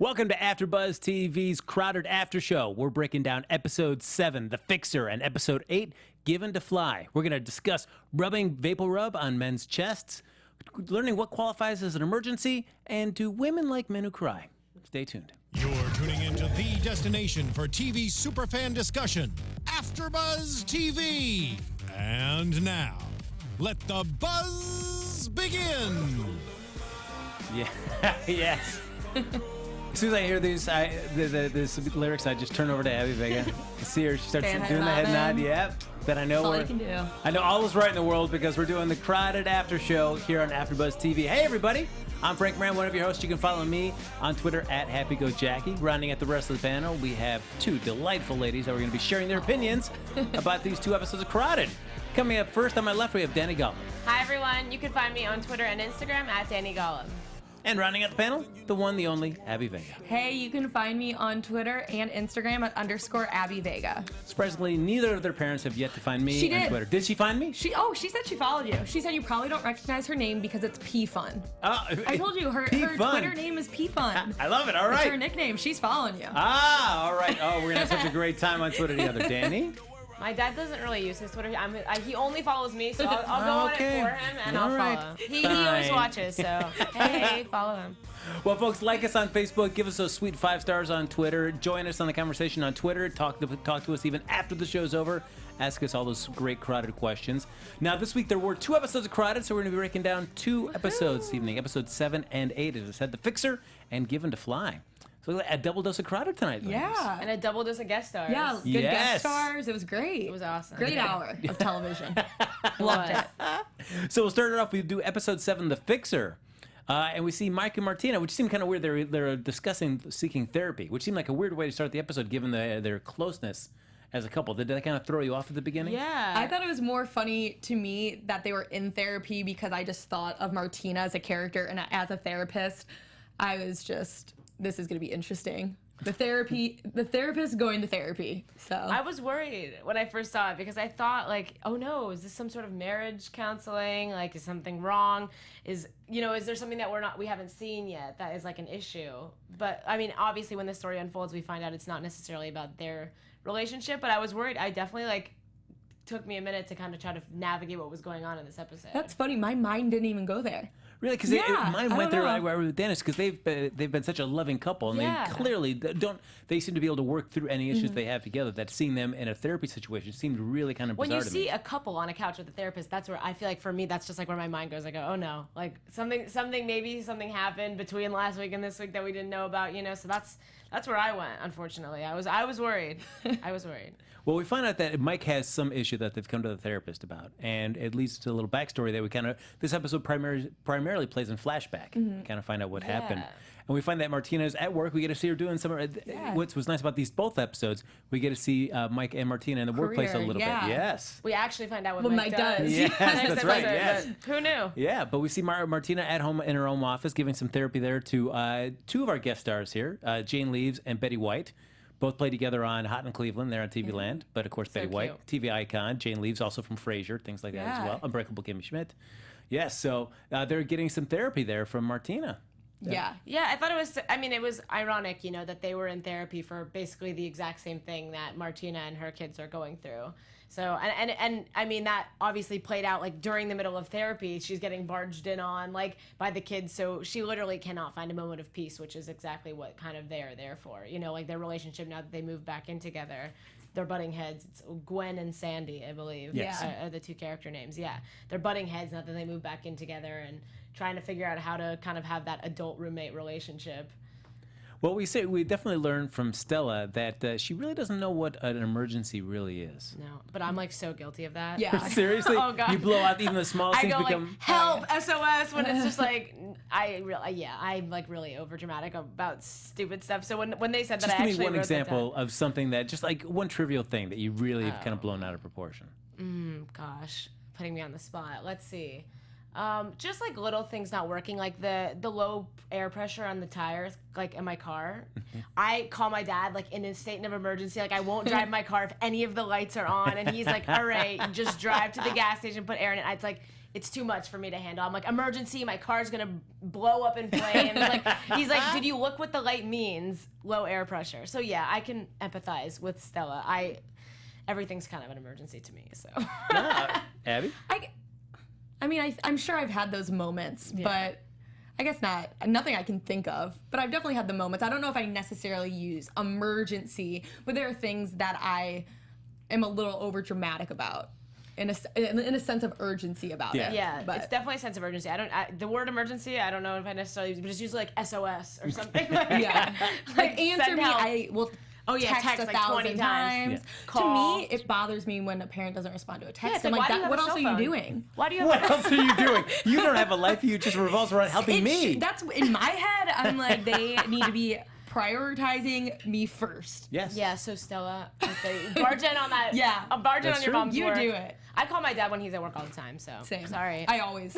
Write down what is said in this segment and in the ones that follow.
Welcome to AfterBuzz TV's Crowded After Show. We're breaking down Episode 7, The Fixer, and Episode 8, Given to Fly. We're going to discuss rubbing vapor rub on men's chests, learning what qualifies as an emergency, and do women like men who cry? Stay tuned. You're tuning into the destination for TV superfan discussion, AfterBuzz TV. And now, let the buzz begin. Yeah, yes. As soon as I hear these lyrics, I just turn over to Abby Vega. I see her, she starts doing the head nod. Yep. Then I know all you can do. I know all is right in the world because we're doing the Crowded After Show here on AfterBuzz TV. Hey, everybody. I'm Frank Moran, one of your hosts. You can follow me on Twitter at HappyGoJackie. Rounding at the rest of the panel, we have two delightful ladies that are going to be sharing their opinions about these two episodes of Crowded. Coming up first on my left, we have Dani Golub. Hi, everyone. You can find me on Twitter and Instagram at Dani Golub. And rounding out the panel, the one, the only, Abby Vega. Hey, you can find me on Twitter and Instagram at _Abby Vega. Surprisingly, neither of their parents have yet to find me on Twitter. Did she find me? She said she followed you. She said you probably don't recognize her name because it's P Fun. I told you her Twitter name is P Fun. I love it. All right. It's her nickname. She's following you. All right. Oh, we're gonna have such a great time on Twitter together. Dani? My dad doesn't really use his Twitter. He only follows me, so I'll go on it for him, and I'll follow. He always watches, so hey, follow him. Well, folks, like us on Facebook. Give us those sweet 5 stars on Twitter. Join us on the conversation on Twitter. Talk to us even after the show's over. Ask us all those great Crowded questions. Now, this week there were 2 episodes of Crowded, so we're going to be breaking down 2 episodes this evening. Episodes 7 and 8, as I said, The Fixer and Given to Fly. So a double dose of Crowded tonight, ladies. Yeah. And a double dose of guest stars. Yeah, good guest stars. It was great. It was awesome. Great hour of television. Loved it. So we'll start it off. We do Episode 7, The Fixer. And we see Mike and Martina, which seemed kind of weird. They're discussing seeking therapy, which seemed like a weird way to start the episode given their closeness as a couple. Did that kind of throw you off at the beginning? Yeah. I thought it was more funny to me that they were in therapy because I just thought of Martina as a character and as a therapist. I was just, this is going to be interesting. The therapist going to therapy. So I was worried when I first saw it because I thought like, oh no, is this some sort of marriage counseling? Like, is something wrong? Is there something that we haven't seen yet that is like an issue? But I mean, obviously when the story unfolds, we find out it's not necessarily about their relationship, but I was worried. I definitely took me a minute to kind of try to navigate what was going on in this episode. That's funny. My mind didn't even go there. Really? Because mine went there right with Dennis because they've been such a loving couple and they clearly they seem to be able to work through any issues they have together. That seeing them in a therapy situation seemed really kind of bizarre to me. When you see a couple on a couch with a therapist, that's where I feel like for me that's just like where my mind goes. I go, oh no, like something happened between last week and this week that we didn't know about, So that's where I went. Unfortunately, I was worried. I was worried. Well, we find out that Mike has some issue that they've come to the therapist about, and it leads to a little backstory that we this episode primarily plays in flashback. Kind of find out what happened. And we find that Martina's at work. We get to see her doing some. What's nice about these both episodes, we get to see Mike and Martina in the workplace a little bit. Yes. We actually find out what Mike does. Yes, that's right. Yes. Who knew? Yeah, but we see Martina at home in her own office giving some therapy there to 2 of our guest stars here, Jane Leaves and Betty White. Both play together on Hot in Cleveland. They're on TV Land. But, of course, Betty White, TV icon. Jane Leaves, also from Frasier, things like that as well. Unbreakable Kimmy Schmidt. Yes, so they're getting some therapy there from Martina. Yeah, I thought it was ironic, that they were in therapy for basically the exact same thing that Martina and her kids are going through. So, and I mean, that obviously played out, during the middle of therapy, she's getting barged in on, by the kids, so she literally cannot find a moment of peace, which is exactly what kind of they're there for. Their relationship, now that they move back in together, they're butting heads. It's Gwen and Sandy, I believe, are the 2 character names. Yeah, they're butting heads now that they move back in together and trying to figure out how to kind of have that adult roommate relationship. Well, we definitely learned from Stella that she really doesn't know what an emergency really is. No, but I'm so guilty of that. Yeah. Seriously? Oh, God. You blow out even the smallest things become... help, SOS, when it's just I'm really overdramatic about stupid stuff. So when they said that, I actually Just give me one wrote that example of something that, just one trivial thing that you really have kind of blown out of proportion. Gosh, putting me on the spot. Let's see. Just like little things not working, like the low air pressure on the tires, like in my car. I call my dad like in a state of emergency. Like I won't drive my car if any of the lights are on, and he's like, "All right, just drive to the gas station, put air in it." It's like it's too much for me to handle. I'm like, emergency, my car's gonna blow up in flames. Like he's like, "Did you look what the light means? Low air pressure." So yeah, I can empathize with Stella. Everything's kind of an emergency to me. So Abby? I mean, I'm sure I've had those moments, but I guess nothing I can think of. But I've definitely had the moments. I don't know if I necessarily use emergency, but there are things that I am a little over dramatic about in a sense of urgency about it. Yeah, but it's definitely a sense of urgency. The word emergency, I don't know if I necessarily use it, but just use like SOS or something. Like answer me, I will text like 1,000 20 times. Yeah. To me, it bothers me when a parent doesn't respond to a text. I'm like, why do you have what a else cell are you phone? doing? Why do you have What else are you doing? You don't have a life. You just revolves around helping me. That's in my head. I'm like, they need to be prioritizing me first. Yes. Yeah, so Stella, barge in on that. Yeah. Barge in That's on your true. mom's You work. do it. I call my dad when he's at work all the time, so Same. sorry. I always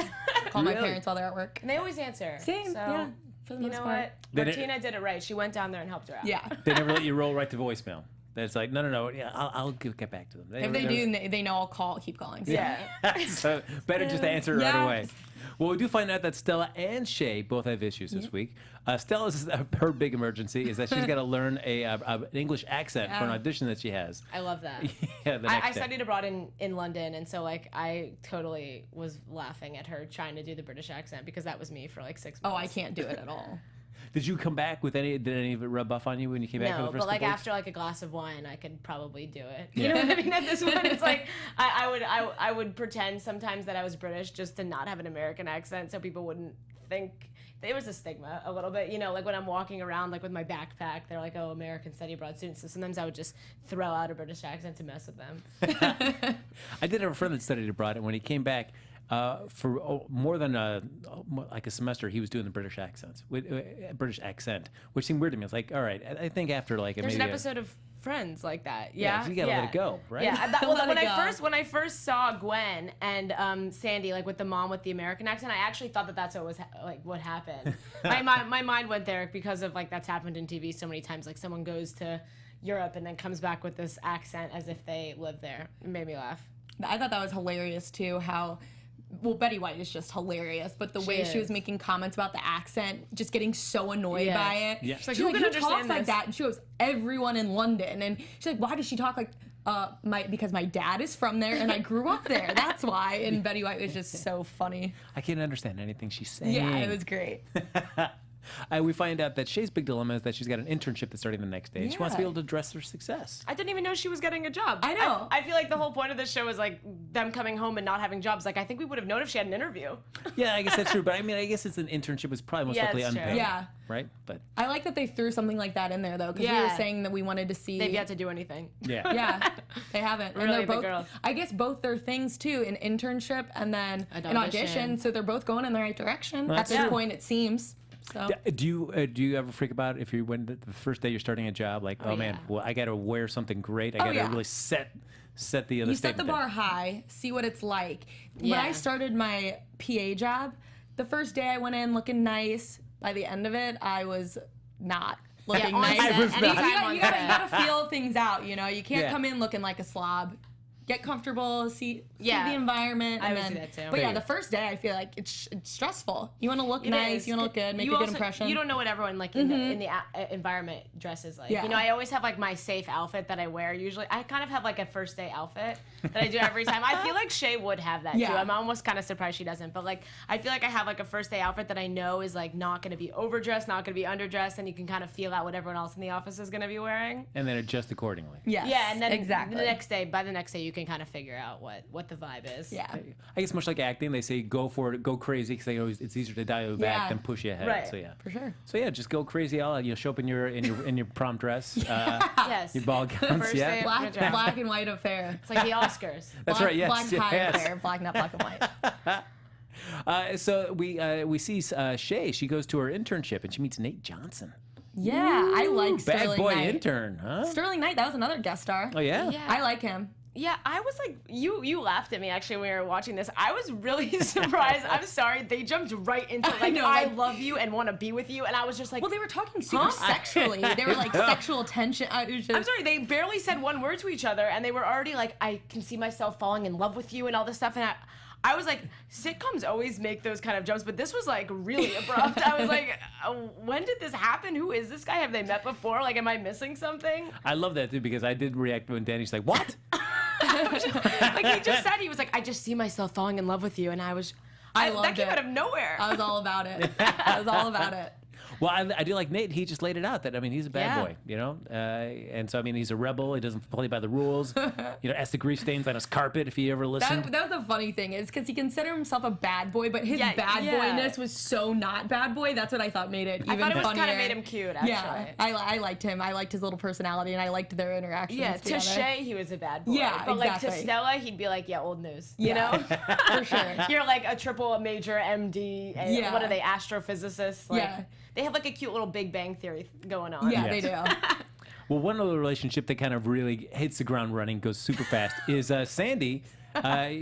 call my Really? parents while they're at work. And they always answer. Same. So, Yeah. For the you most know part. what? Then Martina did it right. She went down there and helped her out. Yeah. They never let you roll right to voicemail. It's like, no. Yeah, I'll get back to them. If they do, they know I'll keep calling. So. Yeah. So better just to answer right Yeah. away. Well, we do find out that Stella and Shea both have issues this week. Stella's her big emergency is that she's got to learn an English accent for an audition that she has. I love that. Yeah, the next I day. studied abroad in London, and so like I totally was laughing at her trying to do the British accent because that was me for like 6 months. Oh, I can't do it at all. Did you come back with did any of it rub off on you when you came back for No, the first but like couple weeks? after like a glass of wine, I could probably do it. You know what I mean? At this point, it's like I would pretend sometimes that I was British just to not have an American accent, so people wouldn't think. There was a stigma a little bit, you know, like when I'm walking around like with my backpack, they're like, "Oh, American study abroad students." So sometimes I would just throw out a British accent to mess with them. I did have a friend that studied abroad, and when he came back for more than like a semester, he was doing the British accents, British accent, which seemed weird to me. I was like, all right, I think after like There's maybe an episode of Friends like that. Yeah, Yeah, so you gotta let it go, right? Yeah, Let when it I go. first saw Gwen and Sandy, like with the mom with the American accent, I actually thought that that's what was like what happened. my mind went there because of like that's happened in TV so many times. Like someone goes to Europe and then comes back with this accent as if they live there. It made me laugh. I thought that was hilarious too. How Betty White is just hilarious, but the way she was is. making comments about the accent, just getting so annoyed Yeah. by it. Yeah. She's like, like, who can who understand talks like this? that? And she goes, everyone in London. And she's like, why does she talk like because my dad is from there and I grew up there. That's why. And Betty White was just so funny. I can't understand anything she's saying. Yeah, it was great. We find out that Shay's big dilemma is that she's got an internship that's starting the next day, and she wants to be Yeah. able to dress her success. I didn't even know she was getting a job. I know. I feel like the whole point of this show is like them coming home and not having jobs. Like I think we would have known if she had an interview. Yeah, I guess that's true, but I mean, I guess it's an internship was probably most Yeah, likely it's true. unpaid. Yeah. Right? But I like that they threw something like that in there though, because we Yeah. were saying that we wanted to see. They've yet to do anything. yeah. Yeah, they haven't. Really, And they're the both, girls. I guess both their things too, an internship and then An an audition. audition. So they're both going in the right direction Well, at this that's true. point, it seems. So Do you ever freak about if you when the first day you're starting a job, like, oh man, yeah. well, I got to wear something great. I got to yeah. really set the other you set the statement bar there. high, see what it's like. When Yeah. I started my PA job, the first day I went in looking nice. By the end of it, I was not looking on nice. set, I was not. anytime on You set. gotta feel things out, you know. You can't Yeah. come in looking like a slob. Get comfortable, see Yeah. the environment, I and always then. do that too. But There yeah, you the go. first day I feel like it's stressful. You want to look It nice, is. you want to look good, make You a good also- impression. You don't know what everyone like in the environment dresses like. Yeah. You know, I always have like my safe outfit that I wear. Usually, I kind of have like a first day outfit that I do every time. I feel like Shea would have that too. Yeah. I'm almost kind of surprised she doesn't. But like, I feel like I have like a first day outfit that I know is like not going to be overdressed, not going to be underdressed, and you can kind of feel out what everyone else in the office is going to be wearing. And then adjust accordingly. Yes, Yeah, and then exactly. by the next day, you can kind of figure out what the vibe is. Yeah. I guess much like acting, they say go for it, go crazy, because they know it's easier to dial you back Yeah. than push you ahead. Right. So yeah, For sure. So yeah, just go crazy. You'll show up in your prom dress, Yes. your ball gowns. First Yeah. day of- Black, Good job. black and white affair. It's like the Oscars. That's Black, right. Yes. Black tie yes. affair. Black, not black and white. So we see Shea. She goes to her internship and she meets Nate Johnson. Yeah, I like Bad Sterling boy Knight. intern, huh? Sterling Knight, that was another guest star. Oh yeah. Yeah. I like him. Yeah, I was like, you laughed at me actually when we were watching this. I was really surprised. I'm sorry, they jumped right into like, I love you and want to be with you, and I was just like, well, they were talking super sexually. They were like sexual tension. I'm sorry, they barely said one word to each other, and they were already like, I can see myself falling in love with you and all this stuff, and I was like, sitcoms always make those kind of jumps, but this was like really abrupt. I was like, when did this happen? Who is this guy? Have they met before? Like, am I missing something? I love that too, because I did react when Dani's like, what? Like, he just said, he was like, I just see myself falling in love with you, and I loved that came out of nowhere. I was all about it. I was all about it. Well, I do like Nate. He just laid it out that, I mean, he's a bad boy, you know? And so, I mean, he's a rebel. He doesn't play by the rules. You know, has the grease stains on his carpet if he ever listened. That was the funny thing is because he considered himself a bad boy, but his bad boyness was so not bad boy. That's what I thought made it even funnier. I thought it kind of made him cute, actually. Yeah, I liked him. I liked his little personality, and I liked their interactions together. To Shea, he was a bad boy. Yeah, but exactly. like to Stella, he'd be like, old news. You Yeah. know? For sure. You're like a major MD. And Yeah. What are they, astrophysicists? Like, Yeah. They have like a cute little Big Bang Theory going on. Yeah, they do. Well, one other relationship that kind of really hits the ground running, goes super fast, is Sandy.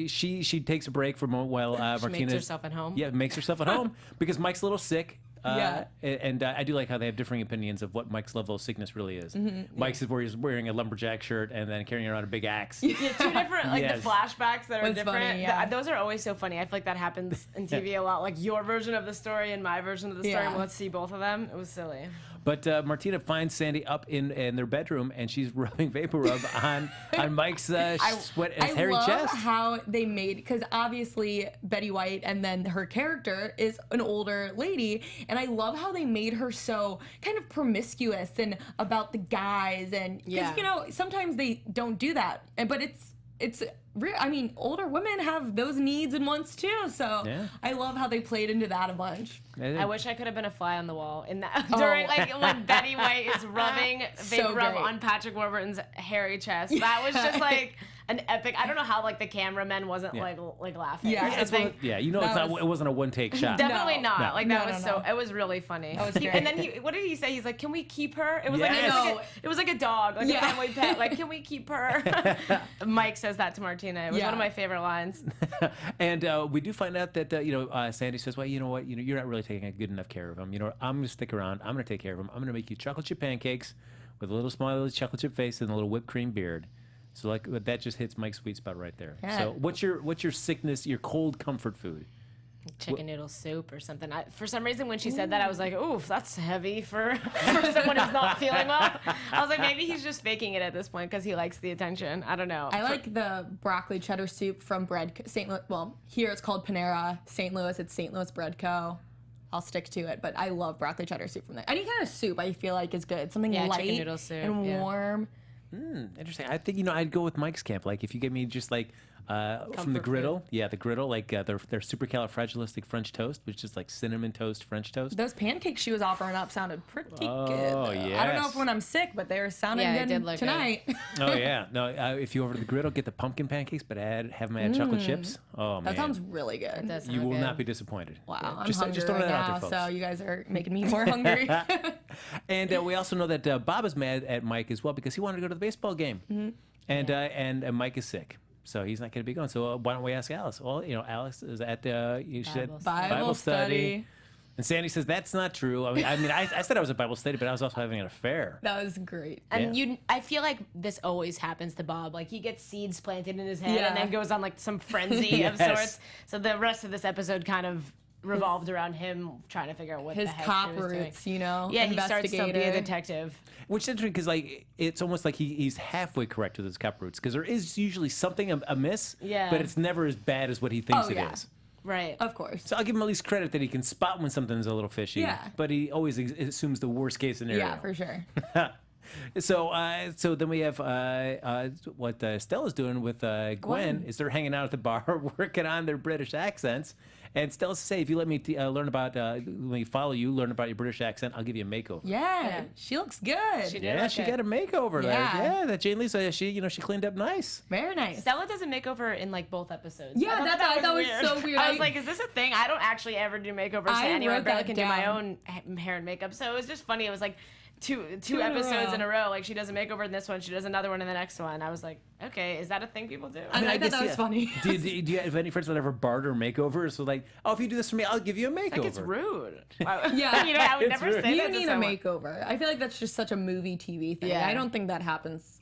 She takes a break from while Martina makes herself at home. Yeah, makes herself at home because Mike's a little sick. Yeah. And I do like how they have differing opinions of what Mike's level of sickness really is. Mike's is where he's wearing a lumberjack shirt and then carrying around a big axe. Yeah, two different, like the flashbacks that are That's different. funny, yeah. Those are always so funny. I feel like that happens in TV a lot. Like your version of the story and my version of the story. Yeah. Well, let's see both of them. It was silly. But Martina finds Sandy up in their bedroom, and she's rubbing vapor rub on Mike's sweat and hairy chest. I love how they made, because obviously Betty White and then her character is an older lady, and I love how they made her so kind of promiscuous and about the guys, and because you know sometimes they don't do that, but it's real. I mean, older women have those needs and wants too, so I love how they played into that a bunch. I wish I could have been a fly on the wall in that during like when Betty White is rubbing vapor rub on Patrick Warburton's hairy chest. That was just like an epic. I don't know how like the cameraman wasn't like laughing. Yeah, or something. You know, it wasn't a one take shot. Definitely not. No. Like that was so. It was really funny. That was great. And then what did he say? He's like, "Can we keep her?" It was it was like a dog, like a family pet. Like, can we keep her? Mike says that to Martina. It was one of my favorite lines. And we do find out that Sandy says, "Well, you know what? You're not really taking a good enough care of him. You know, I'm gonna stick around. I'm gonna take care of him. I'm gonna make you chocolate chip pancakes with a little smiley chocolate chip face and a little whipped cream beard." So like that just hits Mike's sweet spot right there. Yeah. So what's your sickness, your cold comfort food? Chicken noodle soup or something. For some reason, when she said that, I was like, "Oof, that's heavy for someone who's not feeling well." I was like, maybe he's just faking it at this point because he likes the attention. I don't know. I like the broccoli cheddar soup from St. Louis. Well, here it's called Panera. St. Louis, it's St. Louis Bread Co. I'll stick to it, but I love broccoli cheddar soup from there. Any kind of soup I feel like is good. Something light chicken noodle soup, and warm. Interesting. I think I'd go with Mike's camp. Like if you give me just like from the griddle, the griddle, like their supercalifragilistic French toast, which is like cinnamon toast French toast. Those pancakes she was offering up sounded pretty good. Oh Yeah. I don't know if when I'm sick, but they were sounding it good did look tonight. Good. Oh yeah, no. If you over to the griddle, get the pumpkin pancakes, but have them add chocolate chips. Oh man, That sounds really good. You will not be disappointed. Wow, Yeah, I'm just hungry just throwing right that now, out there, folks. so you guys are making me more hungry. And we also know that Bob is mad at Mike as well because he wanted to go to the baseball game, and Mike is sick, so he's not going to be going. So why don't we ask Alice? Well, Alice is at Bible study. And Sandy says that's not true. I said I was at Bible study, but I was also having an affair. That was great. And I feel like this always happens to Bob. Like he gets seeds planted in his head and then goes on like some frenzy of sorts. So the rest of this episode kind of revolved around him trying to figure out what His the heck cop she was doing. roots, Yeah, he starts to be a detective. Which is interesting because it's almost like he's halfway correct with his cop roots because there is usually something amiss, but it's never as bad as what he thinks it is. Right. Of course. So I'll give him at least credit that he can spot when something's a little fishy. Yeah. But he always assumes the worst case scenario. Yeah, for sure. So then we have what Stella's doing with Gwen is they're hanging out at the bar working on their British accents. And Stella says, "Hey, if you let me learn about, when we follow you, learn about your British accent, I'll give you a makeover." Yeah, she looks good. She got a makeover there. Yeah, that Jane Lisa, she cleaned up nice. Very nice. Stella does a makeover in like both episodes. Yeah, that was so weird. I was like, is this a thing? I don't actually ever do makeovers to anyone. I barely can do my own hair and makeup. So it was just funny. It was like two in a episodes row. in a row. Like she does a makeover in this one, she does another one in the next one. I was like, okay, is that a thing people do? I thought guess, that was funny. Do you have any friends that ever barter makeovers? So like, oh, if you do this for me, I'll give you a makeover. Like it's rude. Yeah. You know, I would It's never rude. say You that to need a someone. makeover. I feel like that's just such a movie TV thing. Yeah. I don't think that happens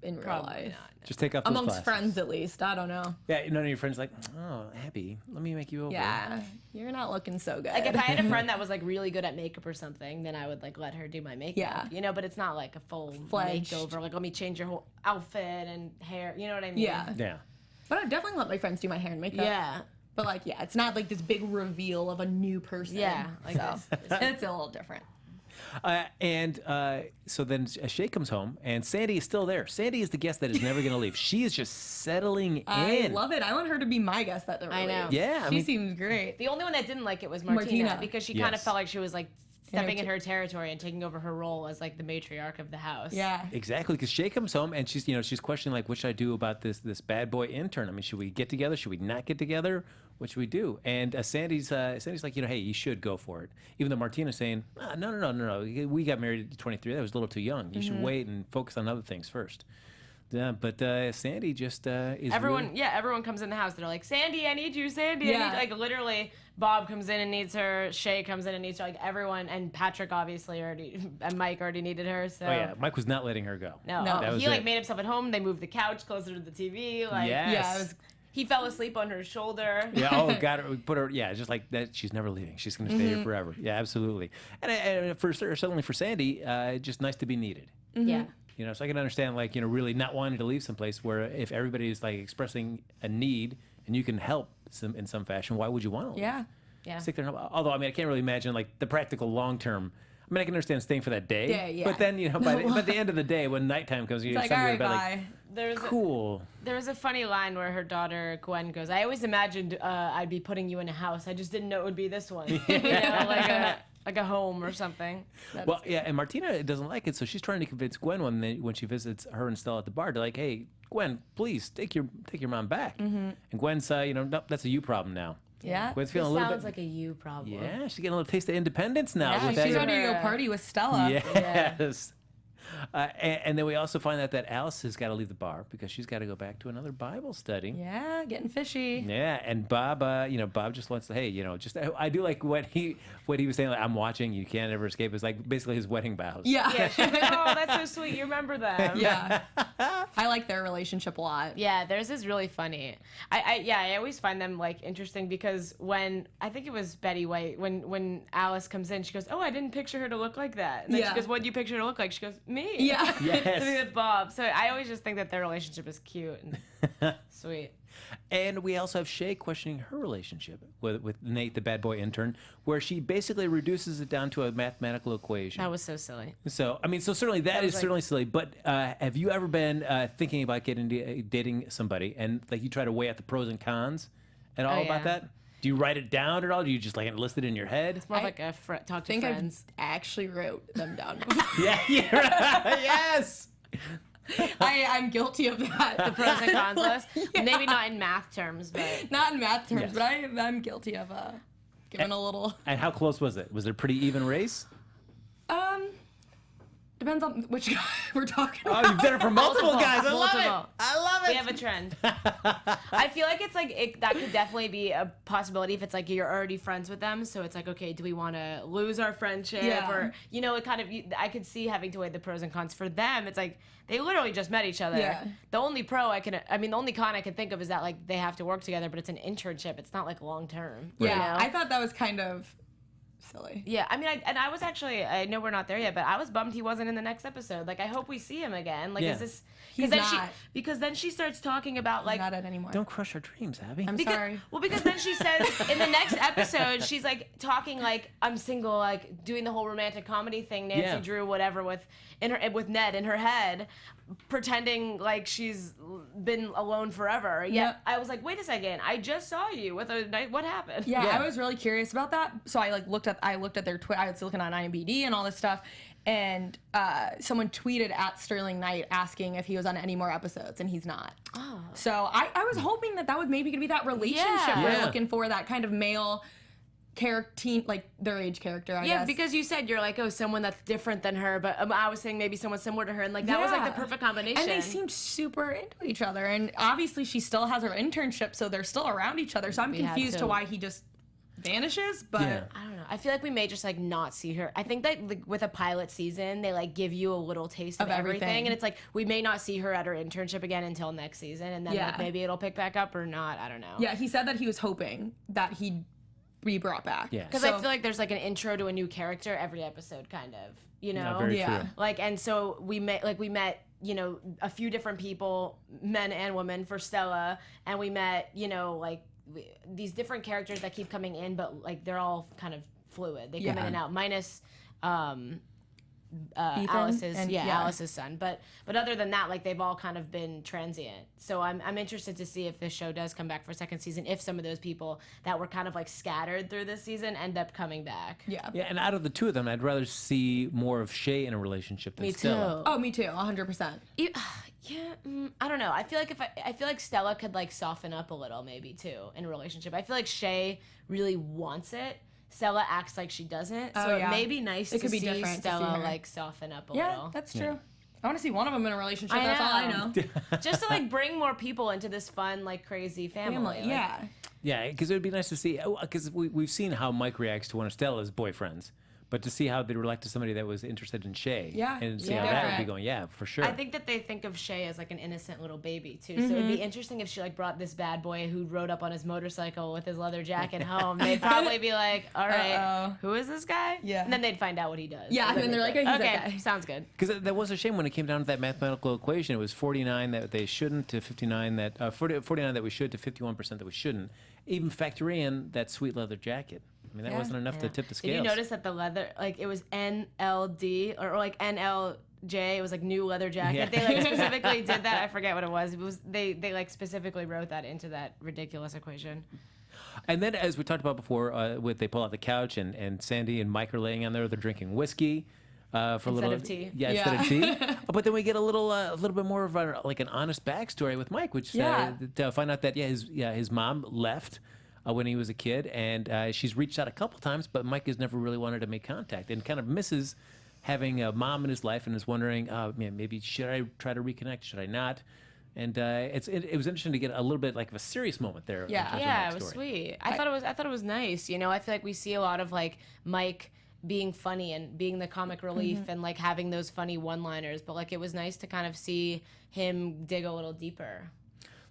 in real Probably life. not. Just take off those Amongst glasses. friends, at least. I don't know. Yeah, none of your friends like, oh, Abby, let me make you over. Yeah, you're not looking so good. Like if I had a friend that was like really good at makeup or something, then I would like let her do my makeup. Yeah. You know, but it's not like a full Fledged. makeover. Like let me change your whole outfit and hair. You know what I mean? Yeah. Yeah. But I've definitely let my friends do my hair and makeup. Yeah. But like, yeah, it's not like this big reveal of a new person. Yeah, like so it's a little different. So then Shea comes home, and Sandy is still there. Sandy is the guest that is never going to leave. She is just settling I in. love it. I want her to be my guest that I know. Yeah, I She mean- seems great. The only one that didn't like it was Martina, Martina. because she kind of Yes. felt like she was like stepping in her territory and taking over her role as like the matriarch of the house. Yeah. Exactly, because Shea comes home and she's questioning like, what should I do about this bad boy intern? I mean, should we get together? Should we not get together? What should we do? And Sandy's like, hey, you should go for it. Even though Martina's saying, no. We got married at 23. That was a little too young. You should wait and focus on other things first. But Sandy just is Everyone, really- yeah, everyone comes in the house. They're like, Sandy, I need you. Sandy, I Yeah. need. Like literally, Bob comes in and needs her. Shay comes in and needs her. Like everyone, and Patrick obviously already, and Mike already needed her. So Oh yeah, Mike was not letting her go. no, That was he like it. made himself at home. They moved the couch closer to the TV. Like Yes. Yeah, it was he fell asleep on her shoulder. Yeah. Oh, got her. Put her. Yeah, just like that. She's never leaving. She's going to stay here forever. Yeah, absolutely. And certainly for Sandy, just nice to be needed. Yeah. You know, so I can understand like really not wanting to leave someplace where if everybody is like expressing a need and you can help in some fashion, why would you want to leave? yeah. Yeah. Stick there. Although I mean, I can't really imagine like the practical long term. I mean, I can understand staying for that day. Yeah, yeah. But then by the end of the day, when nighttime comes, It's you're like, all right, about bye. like, There's cool. There was a funny line where her daughter Gwen goes, "I always imagined I'd be putting you in a house. I just didn't know it would be this one. You know, like a home or something." Well, yeah, and Martina doesn't like it, so she's trying to convince Gwen when she visits her and Stella at the bar to like, hey, Gwen, please take your mom back. And Gwen's, nope, that's a you problem now. Yeah. Gwen's It feeling a little sounds bit. like a you problem. Yeah, she's getting a little taste of independence now. Yeah, with she's that. ready to go party with Stella. Yes. And then we also find out that Alice has got to leave the bar because she's got to go back to another Bible study. Yeah, getting fishy. Yeah, and Bob, Bob just wants to, hey, just I do like what he was saying. Like, I'm watching. You can't ever escape. It's like basically his wedding vows. Yeah. Yeah, she's like, "Oh, that's so sweet. You remember them." Yeah. I like their relationship a lot. Yeah, theirs is really funny. I always find them like interesting because when I think it was Betty White when Alice comes in, she goes, "Oh, I didn't picture her to look like that." And then Yeah. she goes, "What do you picture her to look like?" She goes, "Me." Yeah. Yes. I think that's Bob. So I always just think that their relationship is cute and sweet. And we also have Shea questioning her relationship with Nate, the bad boy intern, where she basically reduces it down to a mathematical equation. That was so silly. So, I mean, certainly that was is like- certainly silly. But have you ever been thinking about dating somebody and like you try to weigh out the pros and cons and all Oh, about yeah. that? Do you write it down at all? Do you just like enlist it in your head? More I like a talk to I think friends. I actually wrote them down. Yeah, right. Yes. I'm guilty of that. The pros and cons list. Maybe not in math terms, but Not in math terms, Yes. but I'm guilty of giving a little. And how close was it? Was it a pretty even race? Depends on which guy we're talking Oh, about. you've done it for multiple guys. I love it. Multiple. I love it. we have a trend. I feel like it's like that could definitely be a possibility if it's like you're already friends with them. So it's like, okay, do we want to lose our friendship? Yeah. Or, it kind of, I could see having to weigh the pros and cons. For them, it's like they literally just met each other. Yeah. The only the only con I can think of is that like they have to work together, but it's an internship. It's not like long term. Yeah, I thought that was kind of silly. Yeah, I mean, I was actually, I know we're not there yet, but I was bummed he wasn't in the next episode. Like, I hope we see him again. Like, Yeah. is this? He's then not. because then she starts talking about like. Not it anymore. Don't crush our dreams, Abby. I'm sorry. Well, because then she says in the next episode, she's like talking like I'm single, like doing the whole romantic comedy thing, Nancy Yeah. Drew, whatever, with Ned in her head, pretending like she's been alone forever. Yeah, Yep. I was like, wait a second, I just saw you with a night. What happened? Yeah, Yeah. I was really curious about that. So I looked at their Twitter. I was looking on IMDb and all this stuff, and someone tweeted at Sterling Knight asking if he was on any more episodes, and he's not. Oh. So I was hoping that was maybe gonna be that relationship Yeah. we're Yeah. looking for, that kind of male like their age character, I Yeah, guess. because you said you're like, oh, someone that's different than her, but I was saying maybe someone similar to her, and like that was like the perfect combination. And they seemed super into each other, and obviously she still has her internship, so they're still around each other. So I'm confused to why he just vanishes, but I don't know. I feel like we may just like not see her. I think that like, with a pilot season, they like give you a little taste of everything, and it's like we may not see her at her internship again until next season, and then like, maybe it'll pick back up or not. I don't know. Yeah, he said that he was hoping that he'd be brought back. Yeah. Because I feel like there's like an intro to a new character every episode, kind of. You know. No, very true. Like, and so we met you know, a few different people, men and women, for Stella, and we met, you know, like these different characters that keep coming in, but like they're all kind of fluid. They come in and out, minus Alice's Alice's son. But other than that, like they've all kind of been transient. So I'm interested to see if this show does come back for a second season, if some of those people that were kind of like scattered through this season end up coming back. Yeah. Yeah, and out of the two of them, I'd rather see more of Shea in a relationship than Me Stella. too. Oh, me too, 100%. I don't know. I feel like Stella could like soften up a little, maybe too, in a relationship. I feel like Shea really wants it. Stella acts like she doesn't. So it may be nice to see different Stella like soften up a Yeah, little. that's true. I want to see one of them in a relationship. That's all I know. Just to like bring more people into this fun, like crazy family. Like, yeah. Yeah, because it would be nice to see, because we've seen how Mike reacts to one of Stella's boyfriends, but to see how they'd react to somebody that was interested in Shay. Yeah. And see how that would be going. For sure. I think that they think of Shea as like an innocent little baby too. So it'd be interesting if she like brought this bad boy who rode up on his motorcycle with his leather jacket home. They'd probably be like, all right, who is this guy? Yeah. And then they'd find out what he does. Yeah, and then they're like, oh, he's okay, that guy. sounds good. Because that was a shame when it came down to that mathematical equation. It was 49 that they shouldn't to 59 that 49 that we should to 51% that we shouldn't. Even factor in that sweet leather jacket. I mean, that wasn't enough to tip the scales. Did you notice that the leather, like it was NLD or like NLJ, it was like new leather jacket. Yeah. They like specifically did that. I forget what it was. It was they like specifically wrote that into that ridiculous equation. And then, as we talked about before, they pull out the couch and Sandy and Mike are laying on there. They're drinking whiskey. For Instead a little of tea. Yeah, instead of tea. But then we get a little bit more of like an honest backstory with Mike, which to find out that his mom left when he was a kid, and she's reached out a couple times, but Mike has never really wanted to make contact, and kind of misses having a mom in his life, and is wondering, maybe should I try to reconnect? Should I not? And it was interesting to get a little bit like of a serious moment there. Yeah, it was sweet. I thought it was nice. You know, I feel like we see a lot of like Mike being funny and being the comic relief and like having those funny one-liners, but like it was nice to kind of see him dig a little deeper.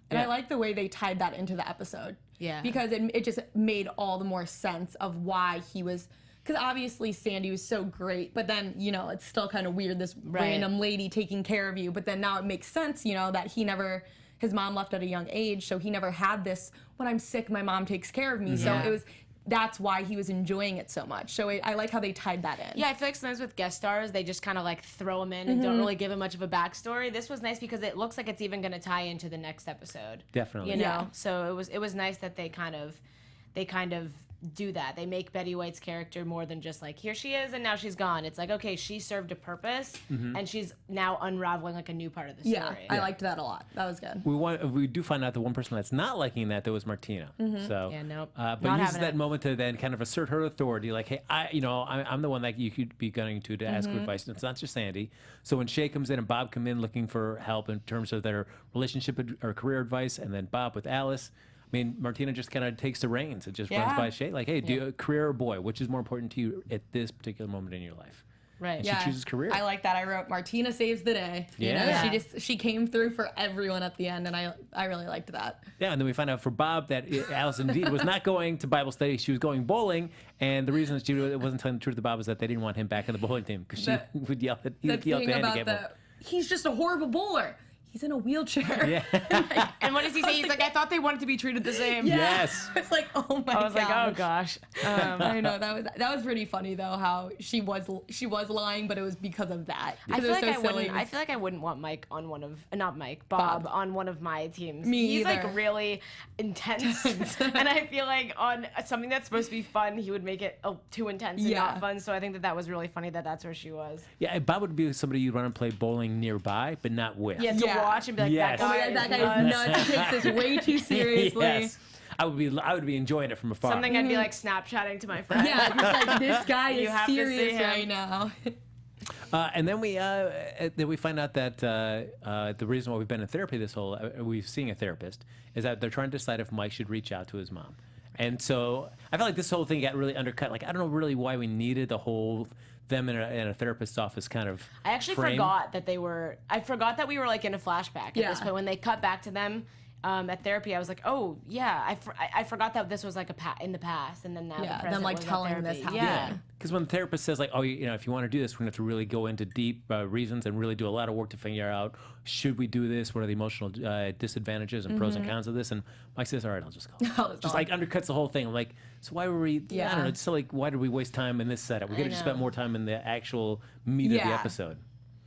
And I like the way they tied that into the episode. Yeah. Because it just made all the more sense of why he was... Because obviously Sandy was so great, but then, you know, it's still kind of weird, this random lady taking care of you. But then now it makes sense, you know, that his mom left at a young age, so he never had this, when I'm sick, my mom takes care of me. So that's why he was enjoying it so much. So I like how they tied that in. Yeah, I feel like sometimes with guest stars, they just kind of like throw them in and don't really give him much of a backstory. This was nice because it looks like it's even going to tie into the next episode. Definitely. You know? So it was nice that they kind of do that. They make Betty White's character more than just like, here she is and now she's gone. It's like, okay, she served a purpose and she's now unraveling like a new part of the story. I liked that a lot. That was good. We do find out the one person that's not liking that was Martina. So nope. But Not uses having that it. moment to then kind of assert her authority, like, hey, I'm the one that you could be going to ask for advice. And it's not just Sandy. So when Shea comes in and Bob come in looking for help in terms of their relationship or career advice, and then Bob with Alice, I mean, Martina just kind of takes the reins. It just runs by Shea, like, hey, do you, career or boy, which is more important to you at this particular moment in your life? Right. And she chooses career. I like that. I wrote Martina saves the day. You know, she came through for everyone at the end, and I really liked that. Yeah, and then we find out for Bob that Alice indeed was not going to Bible study. She was going bowling, and the reason she wasn't telling the truth to Bob is that they didn't want him back in the bowling team because she would yell at the handicap him. He's just a horrible bowler. He's in a wheelchair. Yeah. And what does he say? He's like, I thought they wanted to be treated the same. Yeah. Yes. It's like, oh my god. I was like, oh gosh. I know that was pretty funny though. How she was lying, but it was because of that. I feel Silly. like I wouldn't want Mike on Bob on one of my teams. Me He's either. like really intense, and I feel like on something that's supposed to be fun, he would make it too intense and not fun. So I think that was really funny that that's where she was. Yeah, Bob would be somebody you'd run and play bowling nearby, but not with. Yeah, to watch and be like, Yes. Oh my god, that guy is nuts. He takes this way too seriously. Yes. I would be enjoying it from afar. Something I'd be like Snapchatting to my friend. Yeah, just like this guy You is have to see serious him. right now. And then we find out that the reason why we've been in therapy we've seen a therapist, is that they're trying to decide if Mike should reach out to his mom. And so I felt like this whole thing got really undercut. Like, I don't know really why we needed the whole them in a therapist's office kind of I actually frame. forgot that I forgot that we were like in a flashback at Yeah. this point. When they cut back to them at therapy, I was like, oh yeah, I forgot that this was like in the past, and then now the present them like was at telling therapy. this happened. Yeah. Because when the therapist says like, oh, if you want to do this, we're going to have to really go into deep reasons and really do a lot of work to figure out, should we do this? What are the emotional disadvantages and pros and cons of this? And Mike says, all right, I'll just call it. Just like undercuts the whole thing. I'm like, so why were we, I don't know, it's still like, why did we waste time in this setup? We could have just spent more time in the actual meat of the episode.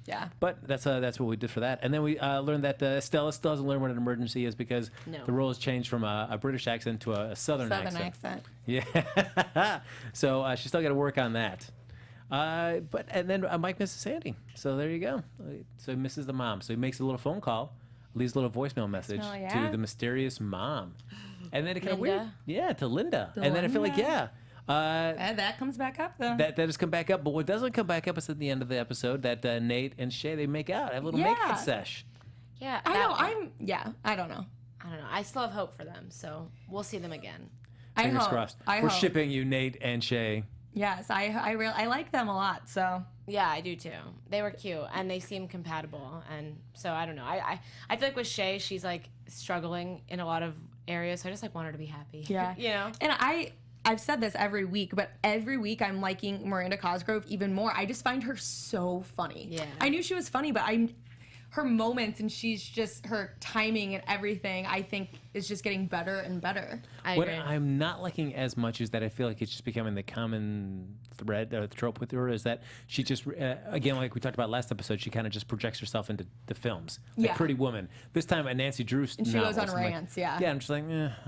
Yeah. But that's what we did for that. And then we learned that Stella still doesn't learn what an emergency is because the role has changed from a British accent to a Southern accent. Yeah. So she's still got to work on that. And then Mike misses Sandy. So there you go. So he misses the mom. So he makes a little phone call, leaves a little voicemail message to the mysterious mom. And then it kind of weird. Yeah, to Linda. And then I feel like, that comes back up though. That has come back up, but what doesn't come back up is at the end of the episode that Nate and Shea, they make out, have a little make-out sesh. Yeah. I know. I don't know. I don't know. I still have hope for them, so we'll see them again. Fingers crossed. We're shipping you, Nate and Shea. Yes, I like them a lot. So yeah, I do too. They were cute and they seem compatible, and so I don't know. I feel like with Shea, she's like struggling in a lot of areas, so I just like want her to be happy. Yeah, you know. And I've said this every week, but every week I'm liking Miranda Cosgrove even more. I just find her so funny. Yeah. I knew she was funny, but her moments and her timing and everything, I think, is just getting better and better. I What agree. I'm not liking as much is that I feel like it's just becoming the common thread or the trope with her is that she just, again, like we talked about last episode, she kind of just projects herself into the films. Like Pretty Woman. This time a Nancy Drew And she goes on rants, Yeah, I'm just like,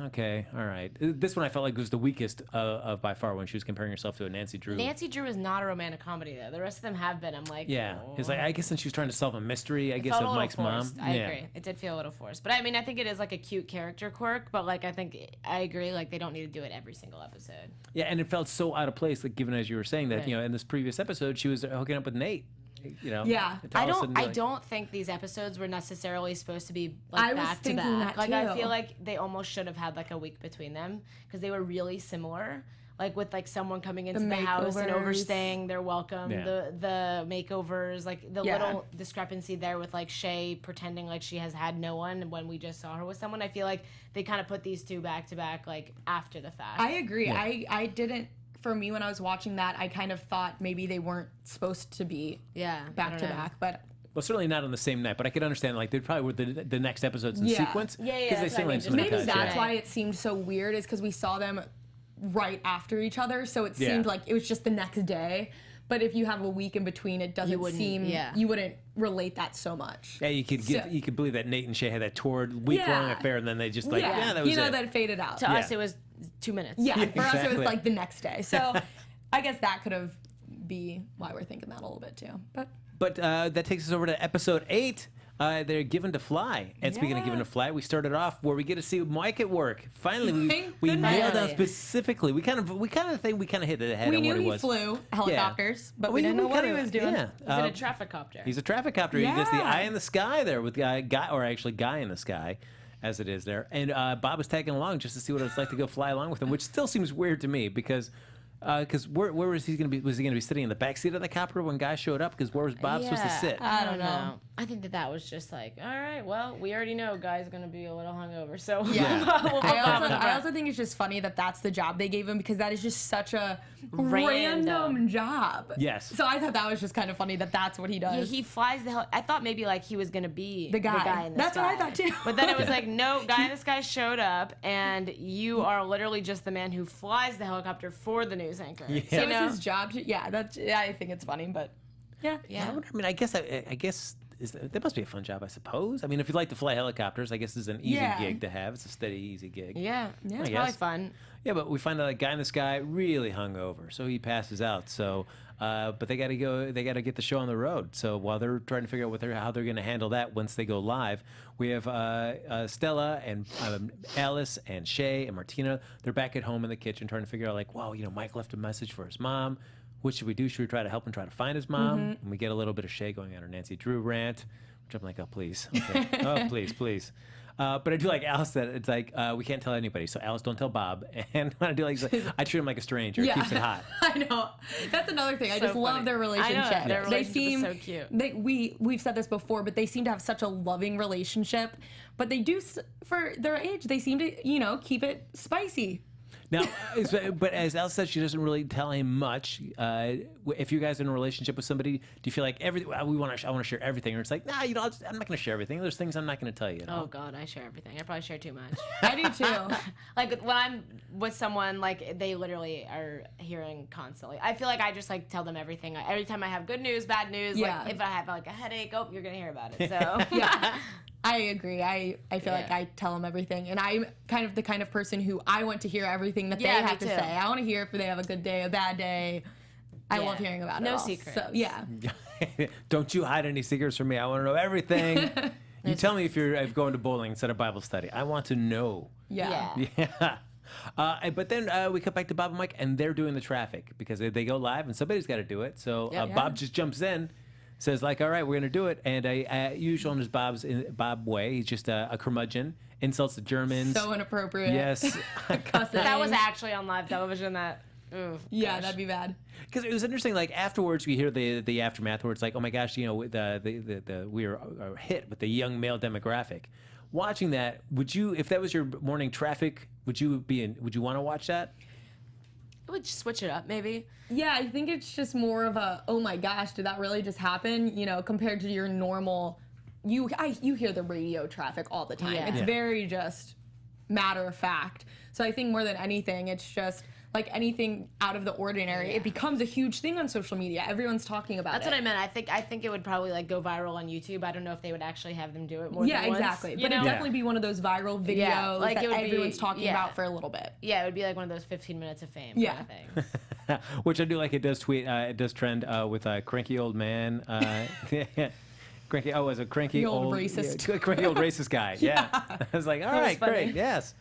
okay, all right. This one I felt like was the weakest of by far when she was comparing herself to a Nancy Drew. Nancy Drew is not a romantic comedy though. The rest of them have been. I'm like, yeah. It's like, I guess since she was trying to solve a mystery, I guess, felt a of little Mike's mom. forced. I agree. It did feel a little forced. But I mean, I think it is like a cute character quirk, but like I agree, like they don't need to do it every single episode. Yeah, and it felt so out of place, like given as you were saying that, in this previous episode she was hooking up with Nate. Yeah. I don't think these episodes were necessarily supposed to be like I was back to thinking back. that Like I too. feel like they almost should have had like a week between them because they were really similar. Like with like someone coming into the house and makeovers. overstaying their welcome, Yeah. the makeovers, like the little discrepancy there with like Shea pretending like she has had no one when we just saw her with someone. I feel like they kind of put these two back to back like after the fact. I agree. I didn't. For me, when I was watching that, I kind of thought maybe they weren't supposed to be back to back, but. Well, certainly not on the same night, but I could understand like they probably were the next episodes in sequence. Yeah, because they that's seem what I like mean. some Maybe cuts, that's why it seemed so weird, is because we saw them right after each other, so it seemed like it was just the next day. But if you have a week in between, it doesn't seem you wouldn't relate that so much. Yeah, you could believe that Nate and Shea had that torrid week-long affair, and then they just like that was it. That it faded out. To us, it was 2 minutes. Yeah, for us it exactly. was like the next day. So I guess that could have be why we're thinking that a little bit too. But that takes us over to episode 8. They're given to fly. And speaking of given to fly, we started off where we get to see Mike at work. Finally, we nailed out specifically. We kind of hit the head We on knew what he he was. flew helicopters, but we didn't know what he was doing. Yeah. Is it a traffic copter? He's a traffic copter. He gets the Yeah. eye in the sky there with guy in the sky, as it is there. And Bob was tagging along just to see what it's like to go fly along with him, which still seems weird to me because where was he going to be? Was he going to be sitting in the back seat of the copter when guys showed up? Because where was Bob supposed to sit? I don't know. I think that was just like, all right, well, we already know Guy's going to be a little hungover, so we'll put Bob in the I front. also think it's just funny that that's the job they gave him, because that is just such a random job. Yes. So I thought that was just kind of funny that that's what he does. Yeah, he flies the hell. I thought maybe like he was gonna be The guy. in the That's sky. what I thought, too. But then it was like, no, guy in the sky showed up, and you are literally just the man who flies the helicopter for the news anchor. Yeah. So it's his job. I think it's funny, but yeah. I mean, I guess that must be a fun job, I suppose. I mean, if you like to fly helicopters, I guess it's an easy gig to have. It's a steady, easy gig. Yeah, it's probably fun. Yeah, but we find out a guy in the sky really hungover, so he passes out. So, but they got to go. They got to get the show on the road. So while they're trying to figure out how they're going to handle that once they go live, we have Stella and Alice and Shea and Martina. They're back at home in the kitchen trying to figure out, like, wow, Mike left a message for his mom. What should we do? Should we try to help him try to find his mom? And we get a little bit of Shea going on her Nancy Drew rant, which I'm like, oh, please. Okay. Oh, please, please. But I do like Alice that it's like, we can't tell anybody. So Alice, don't tell Bob. And what I do like, I treat him like a stranger. It keeps it hot. I know. That's another thing. I just love their relationship. I know. Their relationship is so cute. We've said this before, but they seem to have such a loving relationship. But they do, for their age, they seem to, keep it spicy. Now, but as Alice said, she doesn't really tell him much. If you guys are in a relationship with somebody, do you feel like I want to share everything, or it's like, nah, I'm not going to share everything. There's things I'm not going to tell you. Oh God, I share everything. I probably share too much. I do too. Like when I'm with someone, like they literally are hearing constantly. I feel like I just like tell them everything. Every time I have good news, bad news. Yeah. Like if I have like a headache, you're gonna hear about it. So yeah. I agree. I feel like I tell them everything. And I'm kind of the kind of person who I want to hear everything that they have to say. I want to hear if they have a good day, a bad day. I love hearing about it. No all. secrets. So, yeah. Don't you hide any secrets from me. I want to know everything. You tell me if you're going to bowling instead of Bible study. I want to know. Yeah. But then we cut back to Bob and Mike, and they're doing the traffic because they go live, and somebody's got to do it. So Bob just jumps in. Says like, all right, we're gonna do it, and usually on his Bob way, he's just a curmudgeon, insults the Germans. So inappropriate. Yes, that was actually on live television. That'd be bad. Because it was interesting. Like afterwards, we hear the aftermath where it's like, oh my gosh, we are hit with the young male demographic. Watching that, would you, if that was your morning traffic, would you want to watch that? I would switch it up, maybe. Yeah, I think it's just more of a, oh my gosh, did that really just happen? Compared to your normal, you hear the radio traffic all the time. It's very just matter of fact. So I think more than anything, it's just like anything out of the ordinary. It becomes a huge thing on social media. Everyone's talking about That's what I meant. I think it would probably like go viral on YouTube. I don't know if they would actually have them do it more than once. Exactly. But it'd definitely be one of those viral videos like that it would everyone's talking about for a little bit. Yeah, it would be like one of those 15 minutes of fame kind of things. Which I do like. It does tweet. It does trend with a cranky old man. Cranky. Oh, as a cranky old racist. Cranky old racist guy. Yeah. I was like, all right, great. Yes.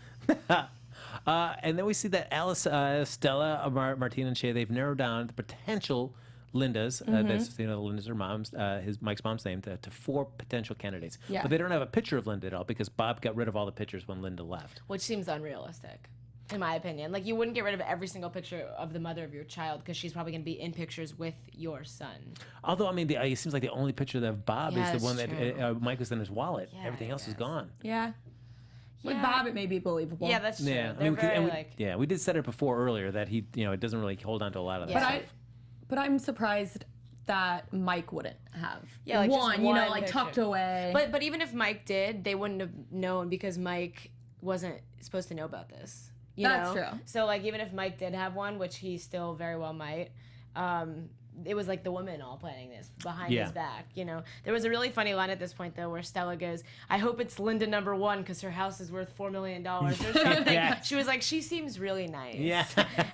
And then we see that Alice, Stella, Martina, and Shea, they've narrowed down the potential Lindas. That's Linda's her mom's, Mike's mom's name, to 4 potential candidates. Yeah. But they don't have a picture of Linda at all because Bob got rid of all the pictures when Linda left. Which seems unrealistic, in my opinion. Like you wouldn't get rid of every single picture of the mother of your child because she's probably going to be in pictures with your son. Although, I mean, it seems like the only picture of Bob is the one that Mike was in his wallet. Yeah, everything else is gone. Yeah. With Bob, it may be believable. Yeah, that's true. Yeah, we did set it before earlier that he, it doesn't really hold on to a lot of that stuff. But I'm surprised that Mike wouldn't have. Yeah, like one, picture. tucked away. But even if Mike did, they wouldn't have known because Mike wasn't supposed to know about this. That's true. So like even if Mike did have one, which he still very well might, it was like the woman all planning this behind his back, There was a really funny line at this point though where Stella goes, I hope it's Linda number 1 because her house is worth $4 million or something. She was like, she seems really nice. Yeah.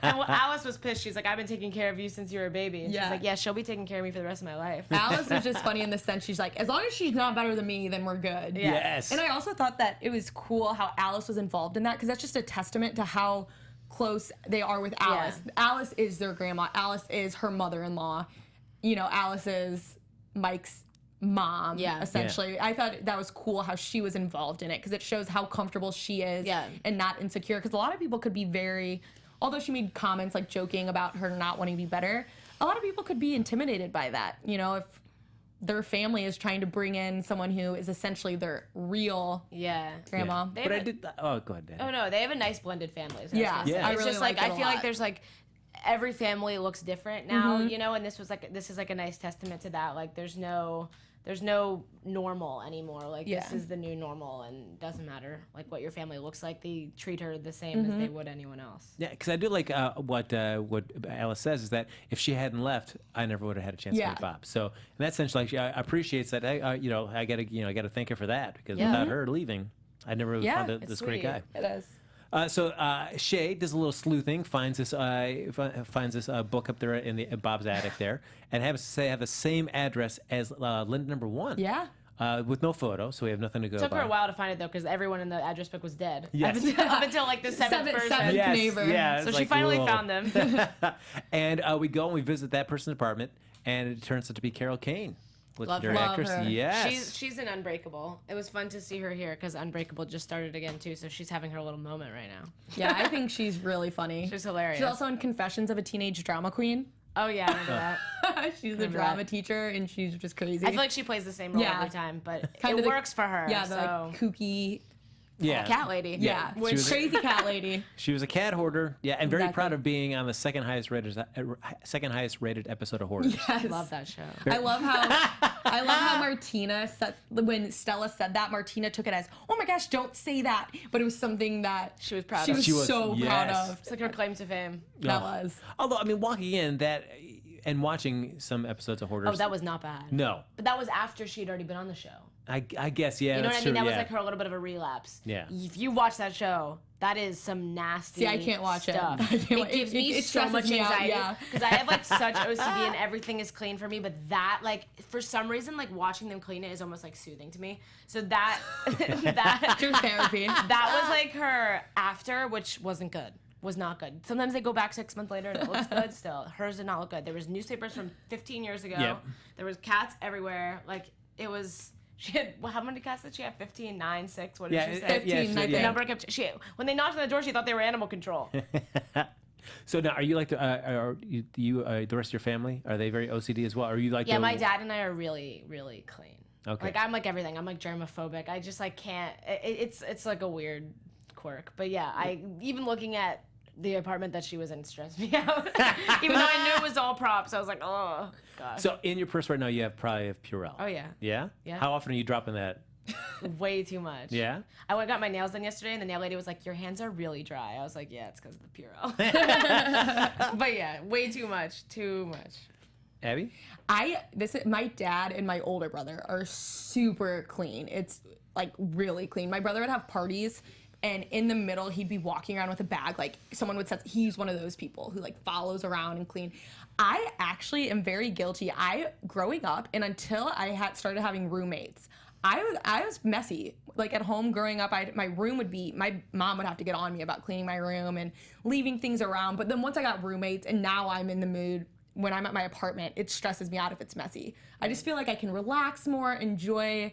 And Alice was pissed. She's like, I've been taking care of you since you were a baby. And she's like, yeah, she'll be taking care of me for the rest of my life. Alice is just funny in the sense she's like, as long as she's not better than me, then we're good. Yeah. Yes. And I also thought that it was cool how Alice was involved in that because that's just a testament to how close they are with Alice. Yeah. Alice is their grandma. Alice is her mother-in-law. Alice is Mike's mom, essentially. Yeah. I thought that was cool how she was involved in it because it shows how comfortable she is and not insecure. Because a lot of people could be although she made comments like joking about her not wanting to be better, a lot of people could be intimidated by that. If their family is trying to bring in someone who is essentially their real grandma. Yeah. But I did. Oh, go ahead, Dan. Oh no, they have a nice blended family. Yeah. It's really just like like I feel like there's like every family looks different now, and this is like a nice testament to that. Like there's no there's no normal anymore. Like Yeah. this is the new normal, and it doesn't matter like what your family looks like. They treat her the same as they would anyone else. Yeah, because I do like what Alice says is that if she hadn't left, I never would have had a chance to meet Bob. So in that sense, like she appreciates that. I gotta thank her for that because without her leaving, I never would have found this great guy. It is. So Shea does a little sleuthing, finds this book up there in Bob's attic there, and have the same address as Linda number 1. Yeah. With no photo, so we have nothing to go It took by. her a while to find it though, because everyone in the address book was dead. Yes. Up until like the seventh person. Seventh neighbor. Yeah, So it's she like, finally whoa. found them. And we go and we visit that person's apartment, and it turns out to be Carol Kane, legendary her. actress. Love her. Yes. She's an Unbreakable. It was fun to see her here because Unbreakable just started again too, so she's having her little moment right now. Yeah, I think she's really funny. She's hilarious. She's also in Confessions of a Teenage Drama Queen. Oh yeah, I remember that. She's a Remember drama that. teacher, and she's just crazy. I feel like she plays the same role Yeah. every time, but Kind it of the- works for her. Yeah, the so. like, kooky. Yeah. Cat lady. Yeah, She was- crazy cat lady. She was a cat hoarder. Yeah, and very Exactly. proud of being on the second highest rated episode of Hoarders. Yes. Love that show. I love how Martina said when Stella said that, Martina took it as, "Oh my gosh, don't say that," but it was something that She was proud she of. was, She was, so proud yes. of. It's like her claim to fame. That Oh. was. Although, I mean, walking in that and watching some episodes of Hoarders. Oh, that was not bad. No. But that was after she'd already been on the show. I guess, yeah. You know what that's I mean? true, That was yeah. like her a little bit of a relapse. Yeah. If you watch that show, that is some nasty See, I can't watch it. stuff. I can't It gives me it so stresses much me out, anxiety yeah. because I have like such OCD and everything is clean for me. But that, like, for some reason, like watching them clean it is almost like soothing to me. So that True therapy. that was like her after, which wasn't good. Was not good. Sometimes they go back 6 months later and it looks good still. Hers did not look good. There was newspapers from 15 years ago. Yep. There was cats everywhere. Like, it was... She had, well, how many cats did she have? 15, 9, 6? What did she say? 15, I The think. number kept... when they knocked on the door, she thought they were animal control. So now, are you like the rest of your family? Are they very OCD as well? Are you like Yeah, the, my dad and I are really, really clean. Okay. Like, I'm like everything. I'm like germophobic. I just like can't... It's like a weird quirk. But yeah, even looking at the apartment that she was in stressed me out. Even though I knew it was all props, I was like, oh, God. So in your purse right now, you probably have Purell. Oh, yeah. Yeah? Yeah. How often are you dropping that? Way too much. Yeah? I went and got my nails done yesterday, and the nail lady was like, your hands are really dry. I was like, yeah, it's because of the Purell. But yeah, way too much. Too much. Abby? My dad and my older brother are super clean. It's like really clean. My brother would have parties, and in the middle he'd be walking around with a bag. Like someone would say, he's one of those people who like follows around and clean. I actually am very guilty. Growing up and until I had started having roommates, I was messy. Like at home growing up, my mom would have to get on me about cleaning my room and leaving things around. But then once I got roommates and now I'm in the mood when I'm at my apartment, it stresses me out if it's messy. I just feel like I can relax more, enjoy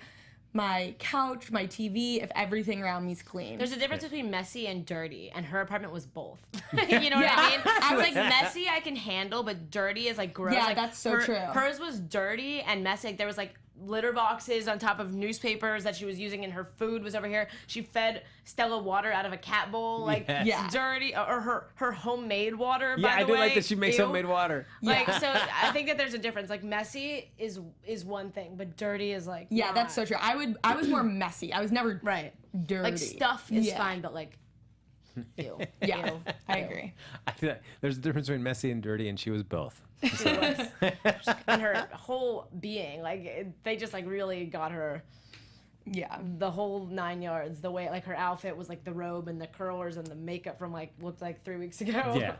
my couch, my TV, if everything around me is clean. There's a difference between messy and dirty, and her apartment was both. You know what I mean? I was like, messy I can handle, but dirty is like gross. Yeah, like, that's so true. Hers was dirty and messy. Like, there was like litter boxes on top of newspapers that she was using, and her food was over here. She fed Stella water out of a cat bowl. Like, Yes. Yeah. dirty. Or her homemade water, Yeah, by the I do way. like that she makes Ew. homemade water. Like, so I think that there's a difference. Like, messy is one thing, but dirty is like, Yeah, not. that's so true. I was more messy. I was never Right. dirty. Like, stuff is Yeah. fine, but like, ew. Yeah, Ew. I agree. I feel like there's a difference between messy and dirty, and she was both. She was. And her whole being, like, they just like really got her Yeah. the whole 9 yards. The way, like, her outfit was like the robe and the curlers and the makeup from like looked like 3 weeks ago. Yeah.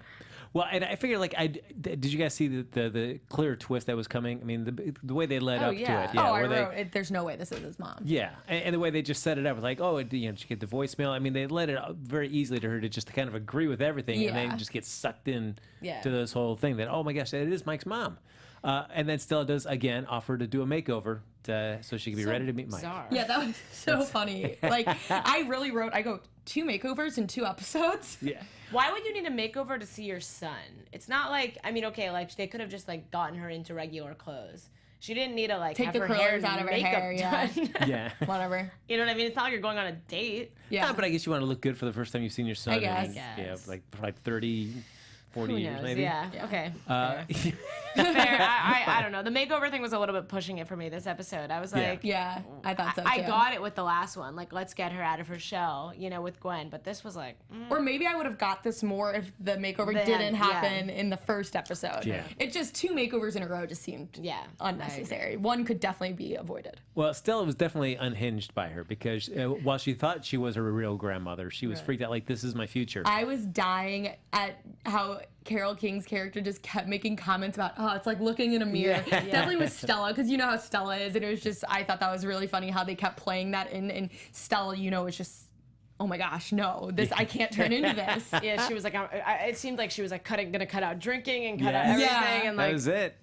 Well, and I figured, like, did you guys see the clear twist that was coming? I mean, the way they led Oh, up yeah. to it. Yeah, Oh, I where they- wrote it. There's no way this is his mom. Yeah, and the way they just set it up was like, oh, did you get the voicemail? I mean, they let it out very easily to her to just kind of agree with everything, and Yeah. then just get sucked in Yeah. to this whole thing that, oh my gosh, it is Mike's mom. And then Stella does again offer to do a makeover so she can be ready to meet Mike. Bizarre. Yeah, that was so funny. Like, I really wrote, 2 makeovers in 2 episodes. Yeah. Why would you need a makeover to see your son? It's not like, I mean, okay, like they could have just like gotten her into regular clothes. She didn't need to like Take have the her curlers hair and out of her makeup hair, yeah. done. Yeah. Whatever. You know what I mean? It's not like you're going on a date. Yeah. But I guess you want to look good for the first time you've seen your son. I guess. in, I guess. like 30 40 Who years, knows? maybe. Yeah. Okay. Uh, Fair. I don't know. The makeover thing was a little bit pushing it for me this episode. I was Yeah. like, Yeah, I thought so too. I got it with the last one. Like, let's get her out of her shell, with Gwen. But this was like, Or maybe I would have got this more if the makeover They didn't had- happen in the first episode. Yeah. It just 2 makeovers in a row just seemed unnecessary. One could definitely be avoided. Well, Stella was definitely unhinged by her because while she thought she was her real grandmother, she was freaked out like, this is my future. I was dying at how Carole King's character just kept making comments about, oh, it's like looking in a mirror. Yeah. Definitely with Stella, because you know how Stella is. And it was just, I thought that was really funny how they kept playing that in. And Stella, was just, oh my gosh, no, I can't turn into this. yeah, she was like, it seemed like she was like gonna cut out drinking and cut out Yes. everything. Yeah. And That like, was it.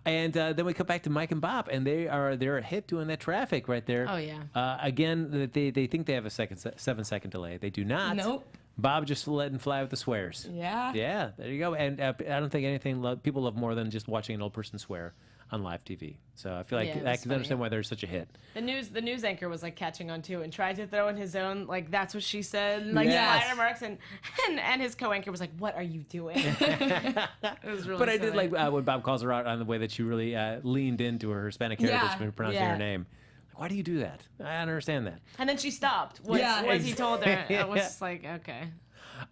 And then we come back to Mike and Bob, and they're a hit doing that traffic right there. Oh, yeah. Again, they think they have a 7-second delay. They do not. Nope. Bob just letting fly with the swears. Yeah. Yeah, there you go. And I don't think people love more than just watching an old person swear on live TV. So I feel like Yeah, it I was can funny. understand why they're such a hit. the news anchor was like catching on too and tried to throw in his own like that's what she said and, like Yes. slider marks and his co-anchor was like, what are you doing? It was really But I did silly. like when Bob calls her out on the way that she really leaned into her Hispanic heritage Yeah. when pronouncing Yeah. her name. Like, why do you do that? I don't understand that. And then she stopped once, Yeah. once he told her. I was Yeah. just like, okay.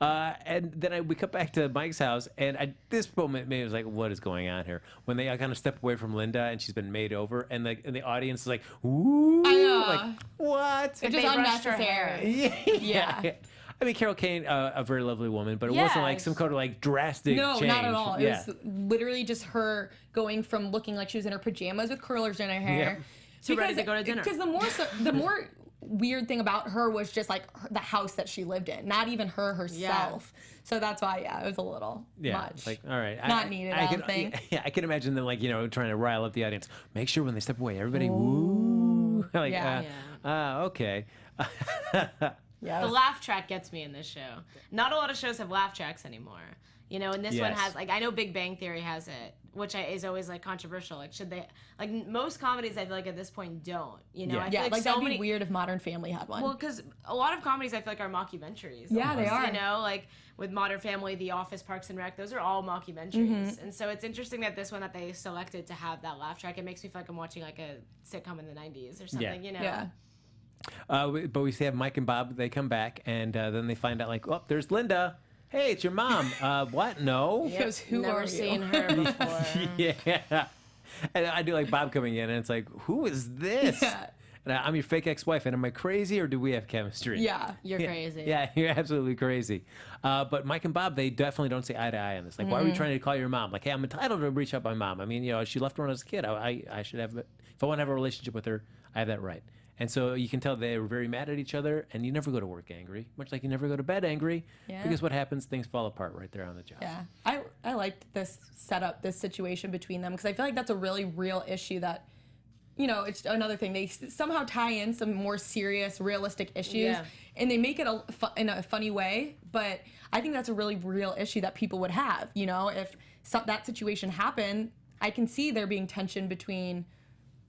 And then we come back to Mike's house, and at this moment, maybe it was like, what is going on here? When they kind of step away from Linda, and she's been made over, and the audience is like, ooh, I know. like, what? It's They just brushed her unnecessary. Yeah. I mean, Carole Kane, a very lovely woman, but it wasn't like Yes. some kind of like drastic No, change. not at all. It Yeah. was literally just her going from looking like she was in her pajamas with curlers in her hair To ready to go to dinner. Because the more weird thing about her was just like the house that she lived in, not even her herself. So that's why, it was a little much. Like, all right. Not needed, I can, don't think. Yeah, I can imagine them like, trying to rile up the audience. Make sure when they step away, everybody, woo. Like, Yeah. okay. Yeah, The laugh track gets me in this show. Not a lot of shows have laugh tracks anymore. And this one Yes. has, like, I know Big Bang Theory has it, which is always, like, controversial. Like, should they, like, most comedies, I feel like, at this point don't. I Yeah. feel yeah, like like so that'd many, be weird if Modern Family had one. well, because a lot of comedies, I feel like, are mockumentaries. Yeah, they almost, are. Like, with Modern Family, The Office, Parks and Rec, those are all mockumentaries. Mm-hmm. And so it's interesting that this one that they selected to have that laugh track, it makes me feel like I'm watching, like, a sitcom in the 90s or something, Yeah. But we have Mike and Bob. They come back, and then they find out, like, oh, there's Linda. Hey, it's your mom. What? No. It was, who Never are you? seen her before. Yeah. And I do like Bob coming in, and it's like, who is this? Yeah. And I'm your fake ex-wife, and am I crazy, or do we have chemistry? Yeah. You're crazy. Yeah, you're absolutely crazy. But Mike and Bob, they definitely don't see eye to eye on this. Like, why are we trying to call your mom? Like, hey, I'm entitled to reach out my mom. I mean, she left when I was a kid. I should have, if I want to have a relationship with her, I have that right. And so you can tell they were very mad at each other, and you never go to work angry, much like you never go to bed angry, Yeah. because what happens, things fall apart right there on the job. Yeah, I liked this setup, this situation between them, because I feel like that's a really real issue that, it's another thing. They somehow tie in some more serious, realistic issues, Yeah. and they make it in a funny way, but I think that's a really real issue that people would have. If that situation happened, I can see there being tension between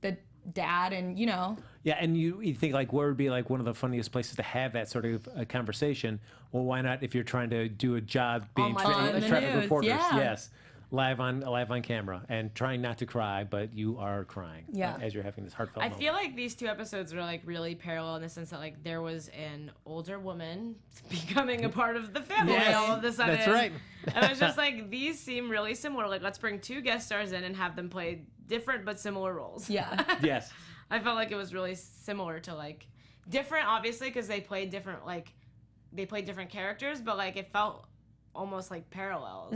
the dad and, Yeah, and you think, like, where would be, like, one of the funniest places to have that sort of conversation? Well, why not if you're trying to do a job being On the traffic news, reporters? yeah. Yes, live on camera, and trying not to cry, but you are crying as you're having this heartfelt I moment. feel like these two episodes were like really parallel in the sense that like there was an older woman becoming a part of the family Yes, all of a sudden. that's right. And I was just like, these seem really similar. Like, let's bring two guest stars in and have them play different but similar roles. yeah. Yes. I felt like it was really similar to like different, obviously, because they played different characters, but like it felt almost like parallels,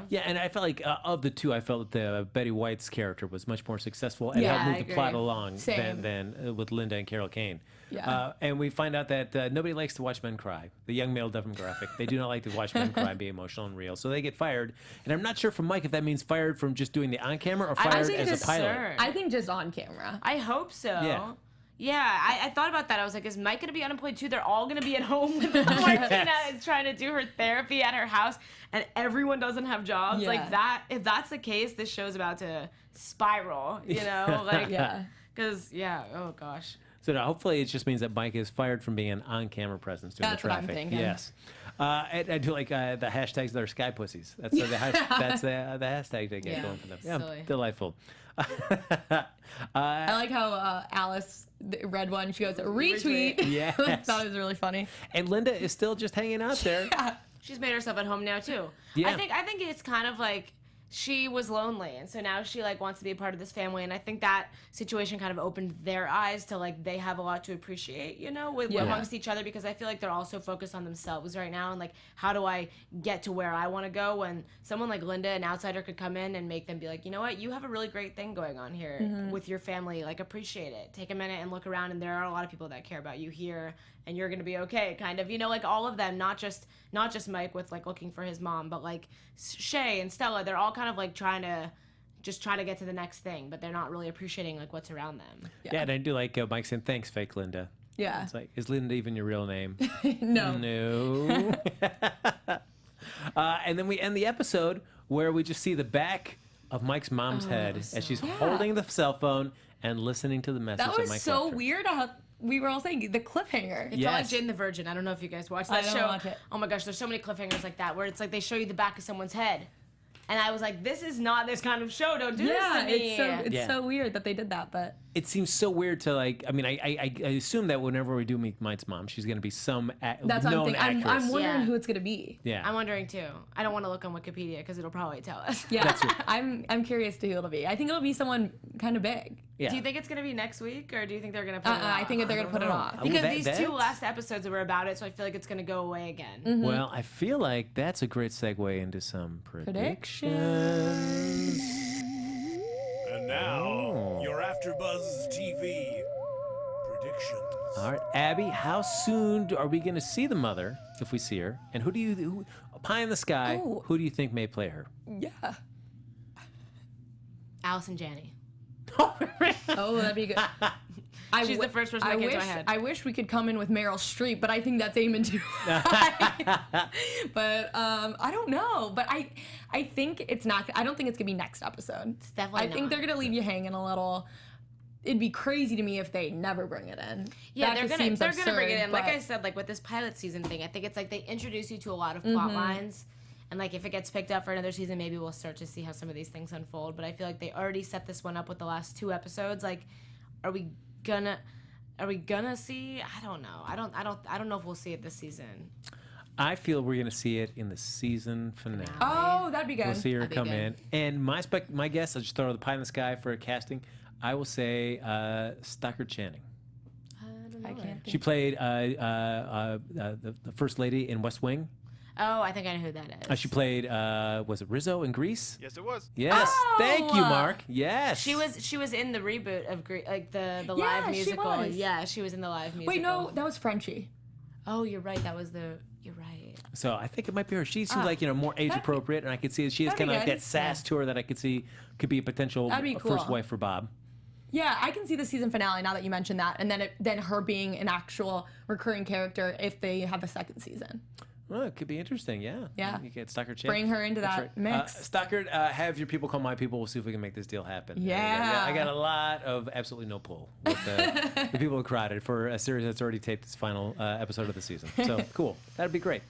Yeah, and I felt like of the two, I felt that Betty White's character was much more successful and Yeah, helped I move the plot agree. along Same. than with Linda and Carole Kane. Yeah. And we find out that nobody likes to watch men cry. The young male demographic, they do not like to watch men cry and be emotional and real. So they get fired. And I'm not sure from Mike if that means fired from just doing the on camera or fired think as it's a pilot. absurd. I think just on camera. I hope so. Yeah. Yeah, I thought about that. I was like, is Mike going to be unemployed too? They're all going to be at home with Martina is trying to do her therapy at her house, and everyone doesn't have jobs. Yeah. Like that, if that's the case, this show's about to spiral, Like, Yeah. because, oh gosh. So now, hopefully it just means that Mike is fired from being an on-camera presence during That's the what I'm traffic. thinking. Yes. I do like the hashtags that are sky pussies. That's the hashtag they get Yeah. going for them. Yeah, Silly. delightful. I like how Alice read one. She goes, retweet. Yes. I thought it was really funny. And Linda is still just hanging out there. She's made herself at home now too. Yeah. I think it's kind of like she was lonely, and so now she like wants to be a part of this family, and I think that situation kind of opened their eyes to like they have a lot to appreciate, you know, with amongst each other, because I feel like they're also focused on themselves right now, and like how do I get to where I want to go, when someone like Linda, an outsider, could come in and make them be like, you know what, you have a really great thing going on here with your family, like appreciate it, take a minute and look around, and there are a lot of people that care about you here, and you're gonna be okay, kind of, you know, like all of them, not just Mike with like looking for his mom, but like Shea and Stella, they're all kind of like trying to get to the next thing, but they're not really appreciating like what's around them. Yeah, and I do like Mike saying, thanks, fake Linda. Yeah. It's like, is Linda even your real name? No. No. And then we end the episode where we just see the back of Mike's mom's head as she's holding the cell phone and listening to the message That that was Mike so left her. weird how we were all saying the cliffhanger. It felt like Jane the Virgin. I don't know if you guys watched that I don't show. watch it. Oh my gosh, there's so many cliffhangers like that where it's like they show you the back of someone's head. And I was like, this is not this kind of show. Don't do this to me. It's so weird that they did that, but It seems so weird to like. I mean, I assume that whenever we do meet Mike's mom, she's going to be some that's what I'm known thinking. actress. I'm wondering Yeah. who it's gonna be. Yeah. I'm wondering too. I don't want to look on Wikipedia because it'll probably tell us. Yeah, I'm curious to who it'll be. I think it'll be someone kind of big. Yeah. Do you think it's going to be next week, or do you think they're going to put it off? I think they're gonna put it off. Ooh, Because that- these that- two last episodes were about it, so I feel like it's going to go away again. Mm-hmm. Well, I feel like that's a great segue into some predictions. And now, your AfterBuzz TV predictions. All right, Abby, how soon are we going to see the mother, if we see her? And who pie in the sky, Oh. who do you think may play her? Yeah. Alice and Janney. Oh, that'd be good. She's the first person that came to my head. I wish we could come in with Meryl Streep, but I think that's aiming too high. But I don't know. But I think it's not. I don't think it's gonna be next episode. It's definitely I think not. they're gonna leave you hanging a little. It'd be crazy to me if they never bring it in. Yeah, That they're just gonna seems bring it absurd, in. Like but- I said, like with this pilot season thing, I think it's like they introduce you to a lot of plot lines, and like if it gets picked up for another season, maybe we'll start to see how some of these things unfold. But I feel like they already set this one up with the last 2 episodes. Like, are we gonna see? I don't know. I don't know if we'll see it this season. I feel we're going to see it in the season finale. Oh, that'd be good. We'll see her That'd be come good. in. And my guess, I'll just throw the pie in the sky for a casting. I will say Stockard Channing. I can't. She played the First Lady in West Wing. Oh, I think I know who that is. She played, was it Rizzo in Grease? Yes, it was. Yes. Oh! Thank you, Mark. Yes. She was in the reboot of like the Yeah, live she musical. was. Yeah, she was in the live musical. Wait, no, that was Frenchie. Oh, you're right. You're right. So I think it might be her. She seems like, more age appropriate, and I could see she has that'd kind be of like good. that sass to her that I could see could be a potential That'd be first cool. wife for Bob. Yeah, I can see the season finale now that you mentioned that, and then her being an actual recurring character if they have a second season. Well, it could be interesting, yeah. Yeah. You get Stockard Channing. Bring her into That's that right. mix. Stockard, have your people call my people. We'll see if we can make this deal happen. Yeah. I got a lot of absolutely no pull with the people of Crowded for a series that's already taped its final episode of the season. So, cool. That'd be great.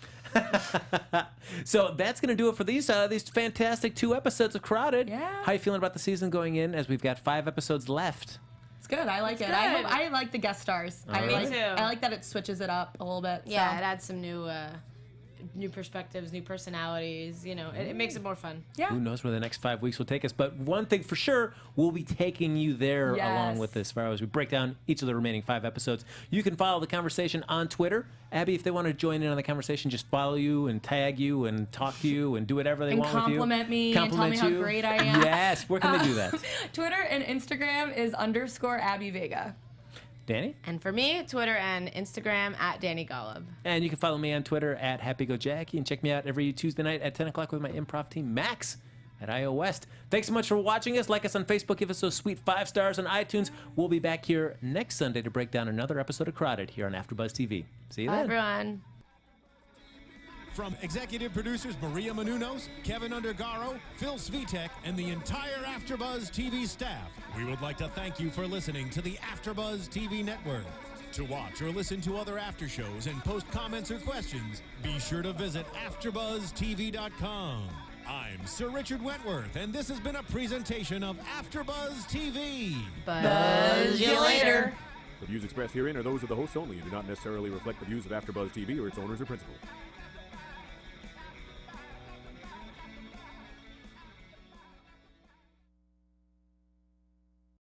So that's going to do it for these fantastic 2 episodes of Crowded. Yeah. How you feeling about the season going in as we've got 5 episodes left? It's good. I like it. good. I like the guest stars. I right. like, Me too. I like that it switches it up a little bit. Yeah, so. it adds some new perspectives, new personalities. You know, it makes it more fun. Yeah. Who knows where the next 5 weeks will take us? But one thing for sure, we'll be taking you there Yes. along with this as far as we break down each of the remaining 5 episodes. You can follow the conversation on Twitter. Abby, if they want to join in on the conversation, just follow you and tag you and talk to you and do whatever they And want with you. compliment me and tell me Compliment how you. great I am. Yes. Where can they do that? Twitter and Instagram is _Abby Vega. Dani? And for me, Twitter and Instagram at Dani Golub. And you can follow me on Twitter at HappyGoJackie and check me out every Tuesday night at 10 o'clock with my improv team, Max, at IO West. Thanks so much for watching us. Like us on Facebook. Give us those sweet 5 stars on iTunes. We'll be back here next Sunday to break down another episode of Crowded here on AfterBuzz TV. See you Bye, then. everyone. From executive producers Maria Menounos, Kevin Undergaro, Phil Svitek, and the entire AfterBuzz TV staff, we would like to thank you for listening to the AfterBuzz TV network. To watch or listen to other after shows and post comments or questions, be sure to visit AfterBuzzTV.com. I'm Sir Richard Wentworth, and this has been a presentation of AfterBuzz TV. Buzz you later. The views expressed herein are those of the hosts only and do not necessarily reflect the views of AfterBuzz TV or its owners or principals.